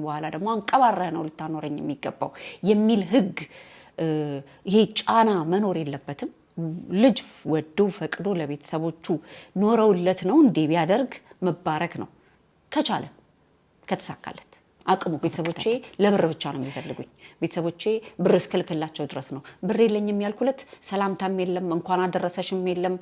በኋላ ደግሞ አንቀባረህ ነው ልታኖረኝ የሚገባው የሚል ህግ ይሄ ጫና መኖር የለበትም። ልጅ ወዶ ፈቅዶ ለቤተሰቦቹ ኖረውለት ነው እንዴ ቢያደርግ መባረክ ነው ከቻለ ከተሳካለት አቅሙ። ቤተሰቦቼ ለብር ብቻ ነው የሚፈልጉኝ። ቤተሰቦቼ ብር እስከልክላቸው ድረስ ነው። ብር የለኝም ያልኩለት ሰላምታም የለም እንኳን አደረሰሽም የለም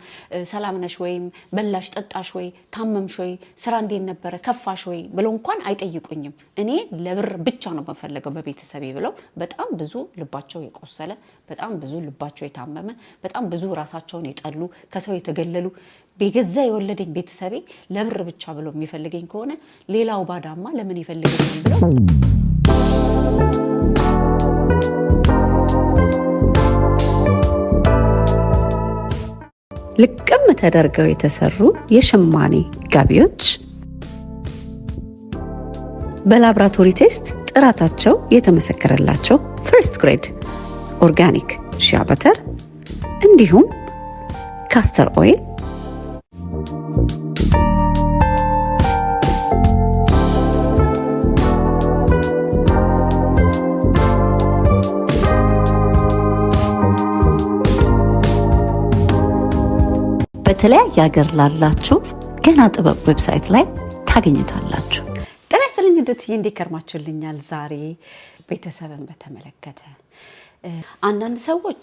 ሰላም ነሽ ወይ በላሽ ጠጣሽ ወይ ታመምሽ ወይ ስራ እንዴት ነበር ከፋሽ ወይ ብለው እንኳን አይጠይቁኝም። እኔ ለብር ብቻ ነው የምፈልገው በቤተሰቤ ብለው በጣም ብዙ ልባቸው የቆሰለ በጣም ብዙ ልባቸው የታመመ በጣም ብዙ ራሳቸውን የጠሉ ከሰው የተገለሉ በገዛ የወለደኝ ቤተሰቤ ለብር ብቻ ብለው የሚፈልገኝ ከሆነ ሌላው ባዳማ ለምን ይፈልገኛል ብለው ልቅም ተደርገው የተሰሩ የሸማኔ ጋቢዎች በላብራቶሪ ቴስት ጥራታቸው የተመሰከረላቸው ፈርስት ግሬድ ኦርጋኒክ ሺያ በተር እንዲሁም ካስተር ኦይል በተለያየ ሀገር ላላችሁ ገና ጥበብ ዌብሳይት ላይ ታገኙታላችሁ። ጤና ይስጥልኝ እንዴት እንደከርማችሁልኛል። ዛሬ ቤተሰብን በተመለከተ አንዳንድ ሰዎች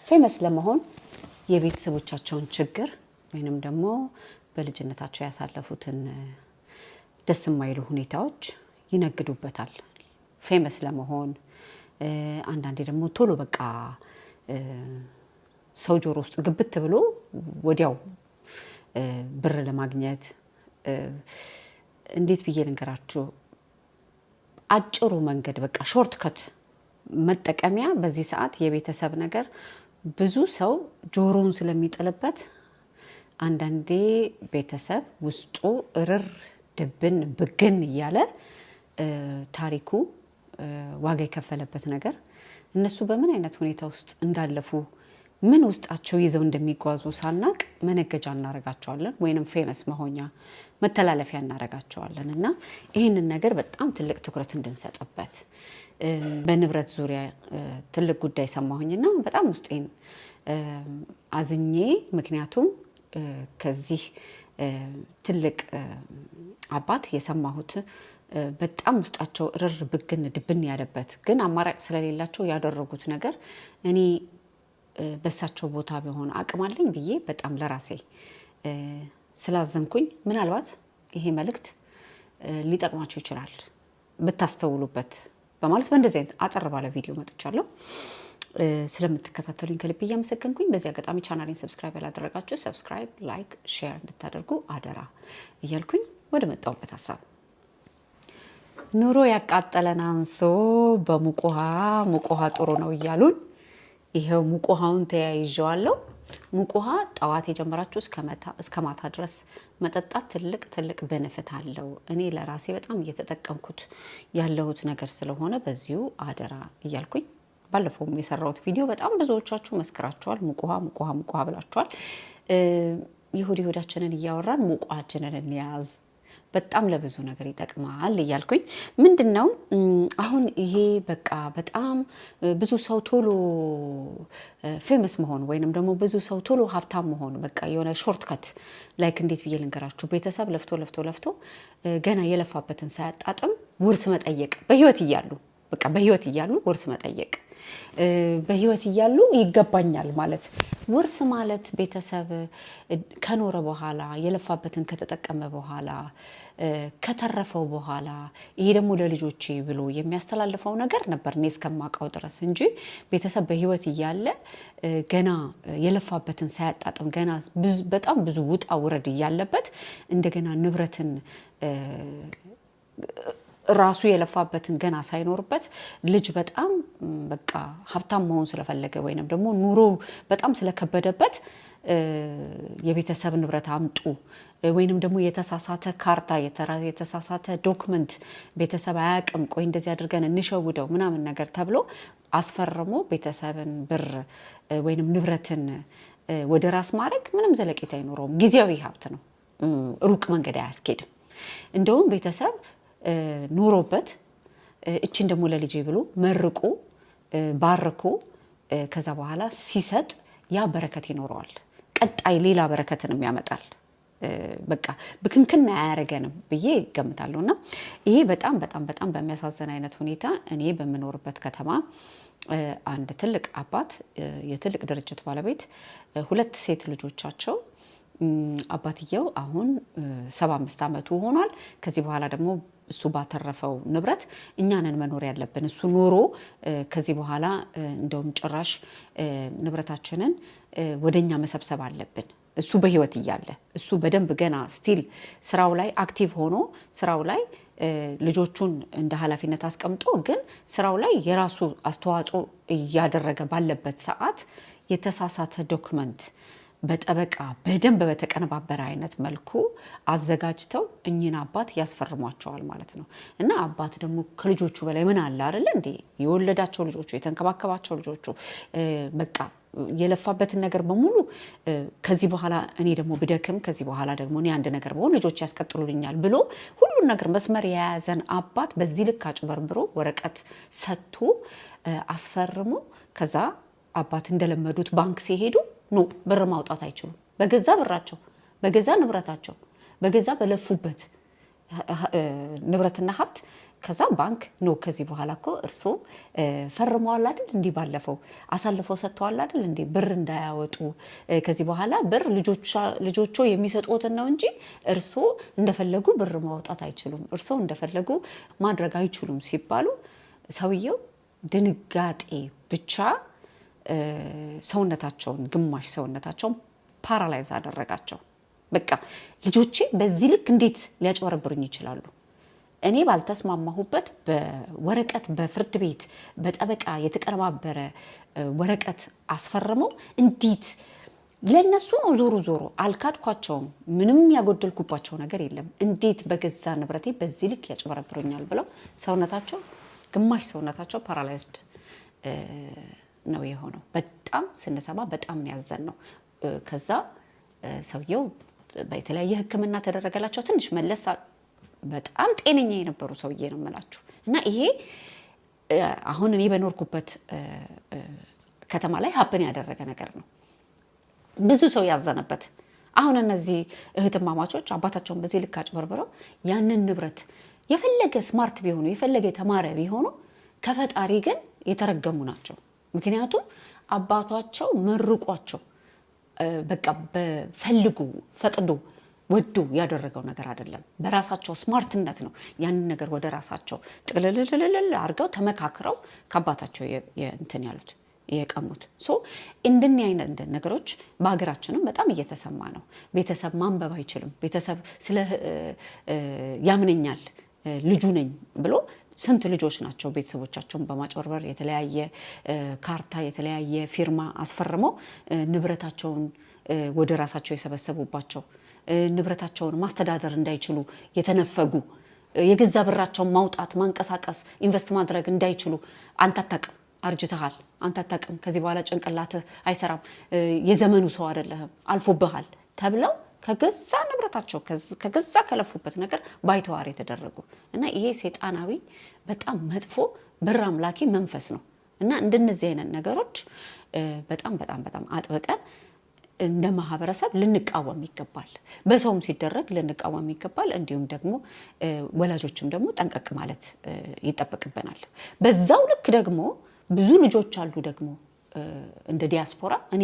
ፌመስ ለመሆን የቤተሰቦቻቸውን ችግር ወይንም ደግሞ በልጅነታቸው ያሳለፉትን ደስ የማይሉ ሁኔታዎች ይነግዱበታል ፌመስ ለመሆን። አንዳንዴ ደግሞ ቶሎ በቃ ሰው ጆሮ ውስጥ ግብት ብሎ ወዲያው ብር ለማግኘት እንዴት ብዬ ልንገራችሁ፣ አጭሩ መንገድ በቃ ሾርት ከት መጠቀሚያ በዚህ ሰዓት የቤተሰብ ነገር ብዙ ሰው ጆሮውን ስለሚጥልበት አንዳንዴ ቤተሰብ ውስጡ እርር ድብን ብግን እያለ ታሪኩ ዋጋ የከፈለበት ነገር እነሱ በምን አይነት ሁኔታ ውስጥ እንዳለፉ ምን ውስጣቸው ይዘው እንደሚጓዙ ሳናቅ መነገጃ እናረጋቸዋለን ወይንም ፌመስ መሆኛ መተላለፊያ እናረጋቸዋለን። እና ይህንን ነገር በጣም ትልቅ ትኩረት እንድንሰጥበት በንብረት ዙሪያ ትልቅ ጉዳይ ሰማሁኝና በጣም ውስጤን አዝኜ፣ ምክንያቱም ከዚህ ትልቅ አባት የሰማሁት በጣም ውስጣቸው እርር ብግን ድብን ያለበት ግን አማራጭ ስለሌላቸው ያደረጉት ነገር እኔ በሳቸው ቦታ ቢሆን አቅም አለኝ ብዬ በጣም ለራሴ ስላዘንኩኝ ምናልባት ይሄ መልእክት ሊጠቅማችሁ ይችላል ብታስተውሉበት በማለት በእንደዚህ አይነት አጠር ባለ ቪዲዮ መጥቻለሁ። ስለምትከታተሉኝ ከልብ እያመሰገንኩኝ በዚህ አጋጣሚ ቻናሌን ሰብስክራይብ ያላደረጋችሁ ሰብስክራይብ፣ ላይክ፣ ሼር እንድታደርጉ አደራ እያልኩኝ ወደ መጣሁበት ሀሳብ። ኑሮ ያቃጠለን አንሶ በሙቅ ውሃ ጥሩ ነው እያሉን ይሄው ሙቅ ውሃውን ተያይዤዋለሁ። ሙቅ ውሃ ጠዋት የጀመራችሁ እስከ ማታ ድረስ መጠጣት ትልቅ ቤኔፊት አለው። እኔ ለራሴ በጣም እየተጠቀምኩት ያለሁት ነገር ስለሆነ በዚሁ አደራ እያልኩኝ ባለፈውም የሰራሁት ቪዲዮ በጣም ብዙዎቻችሁ መስክራችኋል። ሙቅ ውሃ ብላችኋል። ይሁዳችንን እያወራን ሙቅ ውሃችንን እንያዝ በጣም ለብዙ ነገር ይጠቅማል እያልኩኝ ምንድነው አሁን ይሄ በቃ በጣም ብዙ ሰው ቶሎ ፌመስ መሆን ወይንም ደግሞ ብዙ ሰው ቶሎ ሀብታም መሆን በቃ የሆነ ሾርት ከት ላይክ እንዴት ብዬ ልንገራችሁ፣ ቤተሰብ ለፍቶ ገና የለፋበትን ሳያጣጥም ውርስ መጠየቅ በህይወት እያሉ ውርስ መጠየቅ በህይወት እያሉ ይገባኛል ማለት ውርስ ማለት ቤተሰብ ከኖረ በኋላ የለፋበትን ከተጠቀመ በኋላ ከተረፈው በኋላ ይሄ ደግሞ ለልጆቼ ብሎ የሚያስተላልፈው ነገር ነበር እኔ እስከማውቀው ድረስ እንጂ ቤተሰብ በህይወት እያለ ገና የለፋበትን ሳያጣጥም ገና በጣም ብዙ ውጣ ውረድ እያለበት እንደገና ንብረትን ራሱ የለፋበትን ገና ሳይኖርበት ልጅ በጣም በቃ ሀብታም መሆን ስለፈለገ ወይንም ደግሞ ኑሮ በጣም ስለከበደበት የቤተሰብ ንብረት አምጡ ወይንም ደግሞ የተሳሳተ ካርታ የተሳሳተ ዶክመንት ቤተሰብ አያቅም ቆይ እንደዚህ አድርገን እንሸውደው ምናምን ነገር ተብሎ አስፈርሞ ቤተሰብን ብር ወይንም ንብረትን ወደ ራስ ማድረግ ምንም ዘለቄታ አይኖረውም። ጊዜያዊ ሀብት ነው፣ ሩቅ መንገድ አያስኬድም። እንደውም ቤተሰብ ኑሮበት እቺን ደግሞ ለልጄ ብሎ መርቆ ባርኮ ከዛ በኋላ ሲሰጥ ያ በረከት ይኖረዋል። ቀጣይ ሌላ በረከትንም ያመጣል። በቃ ብክንክን አያረገንም ብዬ ገምታለሁና ይሄ በጣም በጣም በጣም በሚያሳዝን አይነት ሁኔታ እኔ በመኖርበት ከተማ አንድ ትልቅ አባት የትልቅ ድርጅት ባለቤት 2 ሴት ልጆቻቸው አባትየው አሁን 75 ዓመቱ ሆኗል። ከዚህ በኋላ ደግሞ እሱ ባተረፈው ንብረት እኛንን መኖር ያለብን እሱ ኖሮ ከዚህ በኋላ እንደውም ጭራሽ ንብረታችንን ወደኛ መሰብሰብ አለብን። እሱ በህይወት እያለ እሱ በደንብ ገና ስቲል ስራው ላይ አክቲቭ ሆኖ ስራው ላይ ልጆቹን እንደ ኃላፊነት አስቀምጦ ግን ስራው ላይ የራሱ አስተዋጽኦ እያደረገ ባለበት ሰዓት የተሳሳተ ዶክመንት በጠበቃ በደንብ በተቀነባበረ አይነት መልኩ አዘጋጅተው እኚህን አባት ያስፈርሟቸዋል ማለት ነው። እና አባት ደግሞ ከልጆቹ በላይ ምን አለ አይደል እንዴ? የወለዳቸው ልጆቹ የተንከባከባቸው ልጆቹ በቃ የለፋበትን ነገር በሙሉ ከዚህ በኋላ እኔ ደግሞ ብደክም ከዚህ በኋላ ደግሞ እኔ አንድ ነገር በሆን ልጆች ያስቀጥሉልኛል ብሎ ሁሉን ነገር መስመር የያዘን አባት በዚህ ልክ አጭበርብሮ ወረቀት ሰጥቶ አስፈርሞ ከዛ አባት እንደለመዱት ባንክ ሲሄዱ ኖ ብር ማውጣት አይችሉም። በገዛ ብራቸው በገዛ ንብረታቸው በገዛ በለፉበት ንብረትና ሀብት ከዛ ባንክ ኖ ከዚህ በኋላ እኮ እርሶ ፈርመዋል አይደል እንዴ ባለፈው አሳልፈው ሰጥተዋል አይደል እንዴ ብር እንዳያወጡ ከዚህ በኋላ ብር ልጆቹ የሚሰጡትን ነው እንጂ እርሶ እንደፈለጉ ብር ማውጣት አይችሉም እርሶ እንደፈለጉ ማድረግ አይችሉም ሲባሉ ሰውየው ድንጋጤ ብቻ ሰውነታቸውን ግማሽ ሰውነታቸውን ፓራላይዝ አደረጋቸው። በቃ ልጆቼ በዚህ ልክ እንዴት ሊያጭበረብሩኝ ይችላሉ? እኔ ባልተስማማሁበት በወረቀት በፍርድ ቤት በጠበቃ የተቀነባበረ ወረቀት አስፈርመው እንዴት ለነሱ ነው ዞሮ አልካድኳቸውም። ምንም ያጎደልኩባቸው ነገር የለም። እንዴት በገዛ ንብረቴ በዚህ ልክ ያጭበረብሩኛል ብለው ሰውነታቸው ግማሽ ሰውነታቸው ፓራላይዝድ ነው የሆነው። በጣም ስንሰማ በጣም ነው ያዘንነው። ከዛ ሰውየው በተለያየ ሕክምና ተደረገላቸው። ትንሽ መለስ በጣም ጤነኛ የነበሩ ሰውዬ ነው የምላችሁ። እና ይሄ አሁን እኔ በኖርኩበት ከተማ ላይ ሀፕን ያደረገ ነገር ነው። ብዙ ሰው ያዘነበት። አሁን እነዚህ እህትማማቾች አባታቸውን በዚህ ልክ አጭበርብረው ያንን ንብረት የፈለገ ስማርት ቢሆኑ የፈለገ የተማረ ቢሆኑ ከፈጣሪ ግን የተረገሙ ናቸው። ምክንያቱም አባቷቸው መርቋቸው በቃ በፈልጉ ፈቅዶ ወዶ ያደረገው ነገር አይደለም። በራሳቸው ስማርትነት ነው ያንን ነገር ወደ ራሳቸው ጥቅልልልልል አድርገው ተመካክረው ከአባታቸው እንትን ያሉት የቀሙት። እንደኛ አይነት ነገሮች በሀገራችንም በጣም እየተሰማ ነው። ቤተሰብ ማንበብ አይችልም። ቤተሰብ ስለ ያምነኛል ልጁ ነኝ ብሎ ስንት ልጆች ናቸው ቤተሰቦቻቸውን በማጭበርበር የተለያየ ካርታ የተለያየ ፊርማ አስፈርመው ንብረታቸውን ወደ ራሳቸው የሰበሰቡባቸው ንብረታቸውን ማስተዳደር እንዳይችሉ የተነፈጉ የገዛ ብራቸውን ማውጣት ማንቀሳቀስ ኢንቨስት ማድረግ እንዳይችሉ አንተ አታውቅም አርጅተሃል አንተ አታውቅም ከዚህ በኋላ ጭንቅላትህ አይሰራም የዘመኑ ሰው አይደለህም አልፎብሃል ተብለው ከገዛ ንብረታቸው ከገዛ ከለፉበት ነገር ባይተዋር የተደረጉ እና ይሄ ሰይጣናዊ በጣም መጥፎ ብር አምላኪ መንፈስ ነው። እና እንደነዚህ አይነት ነገሮች በጣም በጣም በጣም አጥብቀን እንደ ማህበረሰብ ልንቃወም ይገባል። በሰውም ሲደረግ ልንቃወም ይገባል። እንዲሁም ደግሞ ወላጆችም ደግሞ ጠንቀቅ ማለት ይጠበቅብናል። በዛው ልክ ደግሞ ብዙ ልጆች አሉ ደግሞ እንደ ዲያስፖራ እኔ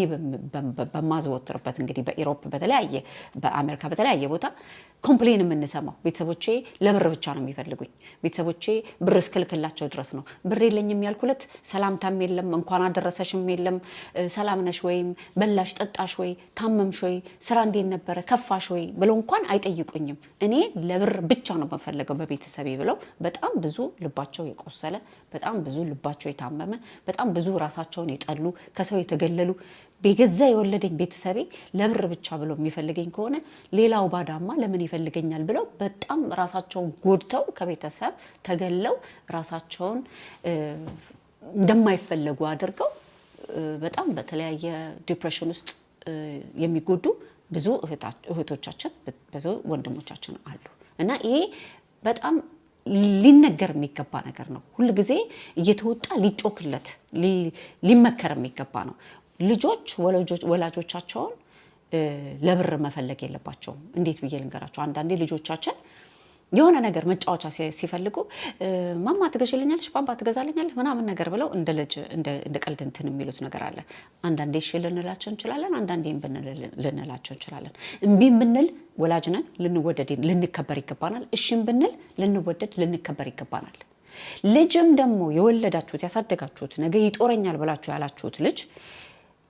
በማዘወትርበት እንግዲህ በኢሮፕ በተለያየ በአሜሪካ በተለያየ ቦታ ኮምፕሌን የምንሰማው ቤተሰቦቼ ለብር ብቻ ነው የሚፈልጉኝ ቤተሰቦቼ ብር እስክልክላቸው ድረስ ነው ብር የለኝም ያልኩለት ሰላምታም የለም እንኳን አደረሰሽም የለም ሰላም ነሽ ወይም በላሽ ጠጣሽ ወይ ታመምሽ ወይ ስራ እንዴት ነበረ ከፋሽ ወይ ብለው እንኳን አይጠይቁኝም እኔ ለብር ብቻ ነው በፈልገው በቤተሰቤ ብለው በጣም ብዙ ልባቸው የቆሰለ በጣም ብዙ ልባቸው የታመመ በጣም ብዙ ራሳቸውን የጠሉ ከሰው የተገለሉ በገዛ የወለደኝ ቤተሰቤ ለብር ብቻ ብለው የሚፈልገኝ ከሆነ ሌላው ባዳማ ለምን ይፈልገኛል ብለው በጣም ራሳቸውን ጎድተው ከቤተሰብ ተገለው ራሳቸውን እንደማይፈልጉ አድርገው በጣም በተለያየ ዲፕሬሽን ውስጥ የሚጎዱ ብዙ እህቶቻችን ብዙ ወንድሞቻችን አሉ እና ይሄ በጣም ሊነገር የሚገባ ነገር ነው። ሁሉ ጊዜ እየተወጣ ሊጮክለት ሊመከር የሚገባ ነው። ልጆች ወላጆቻቸውን ለብር መፈለግ የለባቸውም። እንዴት ብዬ ልንገራቸው? አንዳንዴ ልጆቻችን የሆነ ነገር መጫወቻ ሲፈልጉ ማማ ትገዥልኛለሽ፣ ባባ ትገዛልኛለሽ ምናምን ነገር ብለው እንደ ልጅ እንደ ቀልድ እንትን የሚሉት ነገር አለ። አንዳንዴ እሺ ልንላቸው እንችላለን፣ አንዳንዴ እምቢ ልንላቸው እንችላለን። እምቢ ብንል ወላጅ ነን፣ ልንወደድ ልንከበር ይገባናል። እሺም ብንል ልንወደድ ልንከበር ይገባናል። ልጅም ደግሞ የወለዳችሁት ያሳደጋችሁት ነገ ይጦረኛል ብላችሁ ያላችሁት ልጅ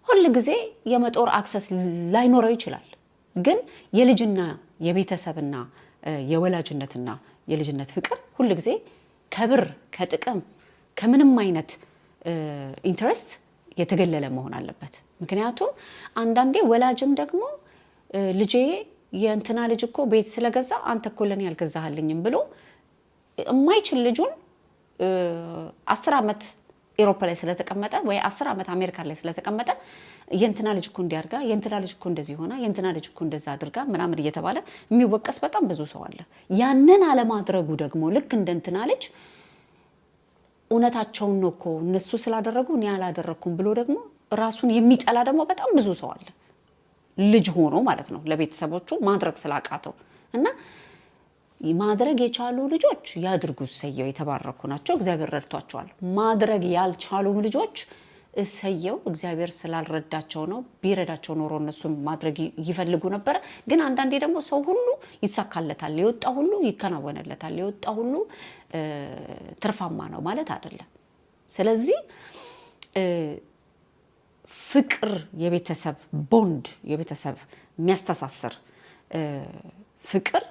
ሁሉ ጊዜ የመጦር አክሰስ ላይኖረው ይችላል። ግን የልጅና የቤተሰብና የወላጅነትና የልጅነት ፍቅር ሁሉ ጊዜ ከብር ከጥቅም ከምንም አይነት ኢንትረስት የተገለለ መሆን አለበት። ምክንያቱም አንዳንዴ ወላጅም ደግሞ ልጄ የእንትና ልጅ እኮ ቤት ስለገዛ አንተ እኮ ለኔ ያልገዛህልኝም ብሎ የማይችል ልጁን 10 ዓመት ኤሮፓ ላይ ስለተቀመጠ ወይ 10 ዓመት አሜሪካ ላይ ስለተቀመጠ የእንትና ልጅ እኮ እንዲያርጋ የእንትና ልጅ እኮ እንደዚህ ሆና የእንትና ልጅ እኮ እንደዛ አድርጋ ምናምን እየተባለ የሚወቀስ በጣም ብዙ ሰው አለ። ያንን አለማድረጉ ደግሞ ልክ እንደ እንትና ልጅ እውነታቸውን ነው እኮ እነሱ ስላደረጉ እኔ አላደረኩም ብሎ ደግሞ ራሱን የሚጠላ ደግሞ በጣም ብዙ ሰው አለ። ልጅ ሆኖ ማለት ነው ለቤተሰቦቹ ማድረግ ስላቃተው እና ማድረግ የቻሉ ልጆች ያድርጉ፣ እሰየው፣ የተባረኩ ናቸው፣ እግዚአብሔር ረድቷቸዋል። ማድረግ ያልቻሉም ልጆች እሰየው፣ እግዚአብሔር ስላልረዳቸው ነው። ቢረዳቸው ኖሮ እነሱም ማድረግ ይፈልጉ ነበር። ግን አንዳንዴ ደግሞ ሰው ሁሉ ይሳካለታል፣ የወጣ ሁሉ ይከናወነለታል፣ የወጣ ሁሉ ትርፋማ ነው ማለት አይደለም። ስለዚህ ፍቅር የቤተሰብ ቦንድ የቤተሰብ የሚያስተሳስር ፍቅር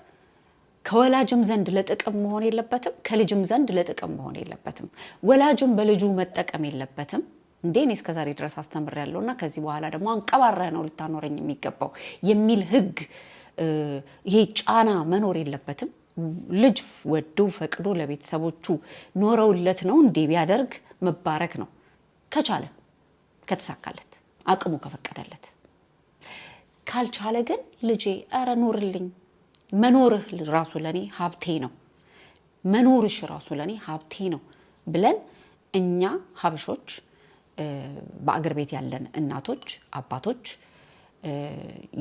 ከወላጅም ዘንድ ለጥቅም መሆን የለበትም፣ ከልጅም ዘንድ ለጥቅም መሆን የለበትም። ወላጅም በልጁ መጠቀም የለበትም። እንዴ እኔ እስከዛሬ ድረስ አስተምሬያለሁና ከዚህ በኋላ ደግሞ አንቀባረህ ነው ልታኖረኝ የሚገባው የሚል ህግ ይሄ ጫና መኖር የለበትም። ልጅ ወዶ ፈቅዶ ለቤተሰቦቹ ኖረውለት ነው እንዴ ቢያደርግ መባረክ ነው፣ ከቻለ ከተሳካለት አቅሙ ከፈቀደለት። ካልቻለ ግን ልጄ ኧረ ኑርልኝ፣ መኖርህ ራሱ ለኔ ሀብቴ ነው፣ መኖርሽ ራሱ ለኔ ሀብቴ ነው ብለን እኛ ሀበሾች በአገር ቤት ያለን እናቶች አባቶች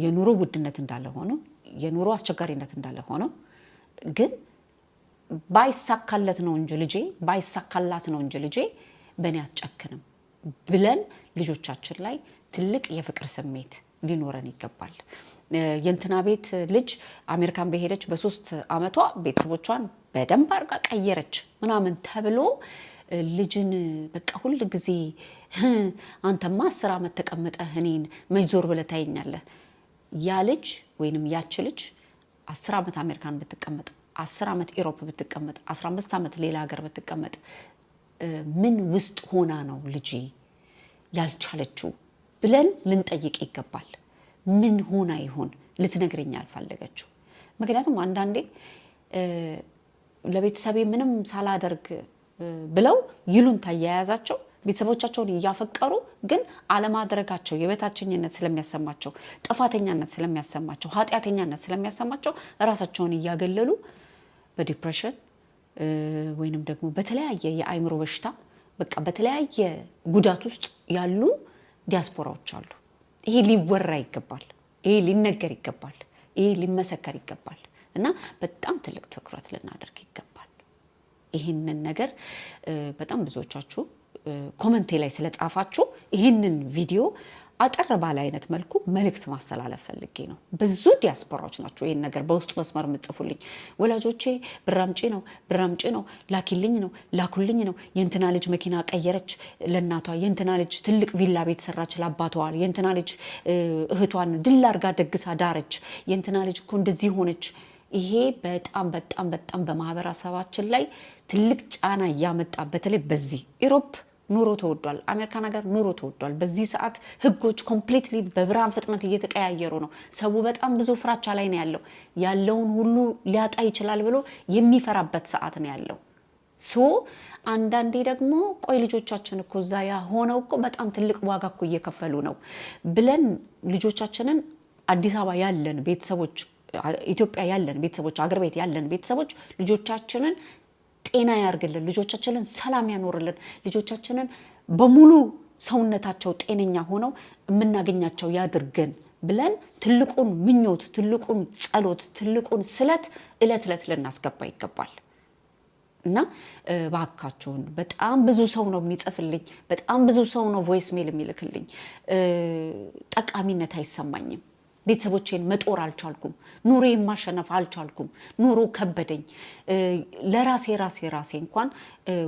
የኑሮ ውድነት እንዳለ ሆኖ የኑሮ አስቸጋሪነት እንዳለ ሆኖ ግን ባይሳካለት ነው እንጂ ልጄ ባይሳካላት ነው እንጂ ልጄ በእኔ አትጨክንም ብለን ልጆቻችን ላይ ትልቅ የፍቅር ስሜት ሊኖረን ይገባል። የእንትና ቤት ልጅ አሜሪካን በሄደች በ3 ዓመቷ ቤተሰቦቿን በደንብ አርጋ ቀየረች ምናምን ተብሎ ልጅን በቃ ሁሉ ጊዜ አንተማ 10 ዓመት ተቀመጠህ እኔን መዞር ብለህ ታየኛለህ። ያ ልጅ ወይንም ያች ልጅ 10 ዓመት አሜሪካን ብትቀመጥ 10 ዓመት ኢሮፕ ብትቀመጥ 15 ዓመት ሌላ ሀገር ብትቀመጥ ምን ውስጥ ሆና ነው ልጅ ያልቻለችው ብለን ልንጠይቅ ይገባል። ምን ሆና ይሆን ልትነግረኝ አልፈለገችው? ምክንያቱም አንዳንዴ ለቤተሰቤ ምንም ሳላደርግ ብለው ይሉንታ ያያዛቸው ቤተሰቦቻቸውን እያፈቀሩ ግን አለማድረጋቸው የበታችኝነት ስለሚያሰማቸው፣ ጥፋተኛነት ስለሚያሰማቸው፣ ኃጢአተኛነት ስለሚያሰማቸው ራሳቸውን እያገለሉ በዲፕሬሽን ወይንም ደግሞ በተለያየ የአእምሮ በሽታ በቃ በተለያየ ጉዳት ውስጥ ያሉ ዲያስፖራዎች አሉ። ይሄ ሊወራ ይገባል፣ ይሄ ሊነገር ይገባል፣ ይሄ ሊመሰከር ይገባል እና በጣም ትልቅ ትኩረት ልናደርግ ይገባል። ይሄንን ነገር በጣም ብዙዎቻችሁ ኮሜንት ላይ ስለጻፋችሁ ይሄንን ቪዲዮ አጠር ባለ አይነት መልኩ መልእክት ማስተላለፍ ፈልጌ ነው። ብዙ ዲያስፖራዎች ናቸው ይሄን ነገር በውስጥ መስመር የምጽፉልኝ። ወላጆቼ ብራምጪ ነው ላኪልኝ ነው ላኩልኝ ነው፣ የእንትና ልጅ መኪና ቀየረች ለእናቷ፣ የእንትና ልጅ ትልቅ ቪላ ቤት ሰራች ለአባቷ፣ የእንትና ልጅ እህቷን ድል አርጋ ደግሳ ዳረች፣ የእንትና ልጅ እኮ እንደዚህ ሆነች። ይሄ በጣም በጣም በጣም በማህበረሰባችን ላይ ትልቅ ጫና እያመጣ በተለይ በዚህ ኢሮፕ ኑሮ ተወዷል፣ አሜሪካን ሀገር ኑሮ ተወዷል። በዚህ ሰዓት ህጎች ኮምፕሊትሊ በብርሃን ፍጥነት እየተቀያየሩ ነው። ሰው በጣም ብዙ ፍራቻ ላይ ነው ያለው። ያለውን ሁሉ ሊያጣ ይችላል ብሎ የሚፈራበት ሰዓት ነው ያለው። አንዳንዴ ደግሞ ቆይ ልጆቻችን እኮ እዛ ሆነው እኮ በጣም ትልቅ ዋጋ እኮ እየከፈሉ ነው ብለን ልጆቻችንን አዲስ አበባ ያለን ቤተሰቦች፣ ኢትዮጵያ ያለን ቤተሰቦች፣ አገር ቤት ያለን ቤተሰቦች ልጆቻችንን ጤና ያርግልን፣ ልጆቻችንን ሰላም ያኖርልን፣ ልጆቻችንን በሙሉ ሰውነታቸው ጤነኛ ሆነው የምናገኛቸው ያድርገን ብለን ትልቁን ምኞት፣ ትልቁን ጸሎት፣ ትልቁን ስለት እለት ልናስገባ ይገባል። እና ባካችሁን በጣም ብዙ ሰው ነው የሚጽፍልኝ፣ በጣም ብዙ ሰው ነው ቮይስ ሜል የሚልክልኝ። ጠቃሚነት አይሰማኝም። ቤተሰቦቼን መጦር አልቻልኩም። ኑሮዬን ማሸነፍ አልቻልኩም። ኑሮ ከበደኝ። ለራሴ እንኳን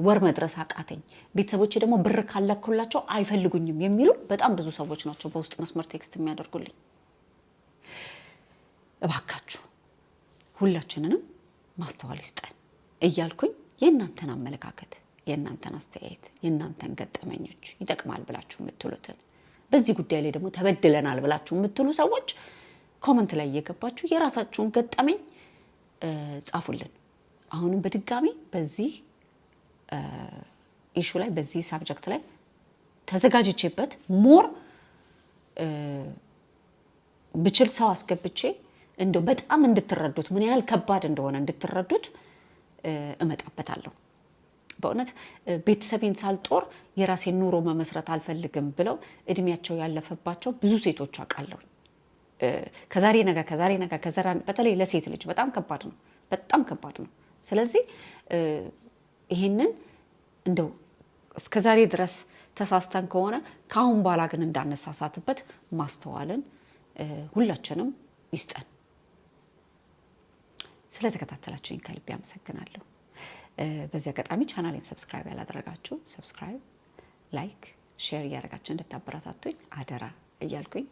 ወር መድረስ አቃተኝ። ቤተሰቦቼ ደግሞ ብር ካላኩላቸው አይፈልጉኝም የሚሉ በጣም ብዙ ሰዎች ናቸው በውስጥ መስመር ቴክስት የሚያደርጉልኝ። እባካችሁ ሁላችንንም ማስተዋል ይስጠን እያልኩኝ የእናንተን አመለካከት፣ የእናንተን አስተያየት፣ የእናንተን ገጠመኞች ይጠቅማል ብላችሁ የምትሉትን በዚህ ጉዳይ ላይ ደግሞ ተበድለናል ብላችሁ የምትሉ ሰዎች ኮመንት ላይ እየገባችሁ የራሳችሁን ገጠመኝ ጻፉልን። አሁንም በድጋሚ በዚህ ኢሹ ላይ በዚህ ሳብጀክት ላይ ተዘጋጅቼበት ሞር ብችል ሰው አስገብቼ እንደው በጣም እንድትረዱት ምን ያህል ከባድ እንደሆነ እንድትረዱት እመጣበታለሁ። በእውነት ቤተሰቤን ሳልጦር የራሴን ኑሮ መመስረት አልፈልግም ብለው እድሜያቸው ያለፈባቸው ብዙ ሴቶች አውቃለሁ። ከዛሬ ነገ በተለይ ለሴት ልጅ በጣም ከባድ ነው። ስለዚህ ይሄንን እንደው እስከዛሬ ድረስ ተሳስተን ከሆነ ካሁን በኋላ ግን እንዳነሳሳትበት ማስተዋልን ሁላችንም ይስጠን። ስለተከታተላችሁኝ ከልብ አመሰግናለሁ። በዚህ አጋጣሚ ቻናሌን ሰብስክራይብ ያላደረጋችሁ ሰብስክራይብ፣ ላይክ፣ ሼር እያደረጋችሁ እንድታበረታቱኝ አደራ እያልኩኝ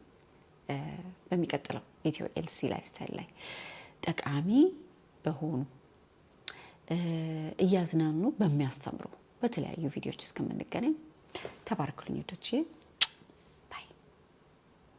በሚቀጥለው ኢትዮ ኤልሲ ላይፍ ስታይል ላይ ጠቃሚ በሆኑ እያዝናኑ በሚያስተምሩ በተለያዩ ቪዲዮዎች እስከምንገናኝ ተባረኩልኝ ወዶቼ።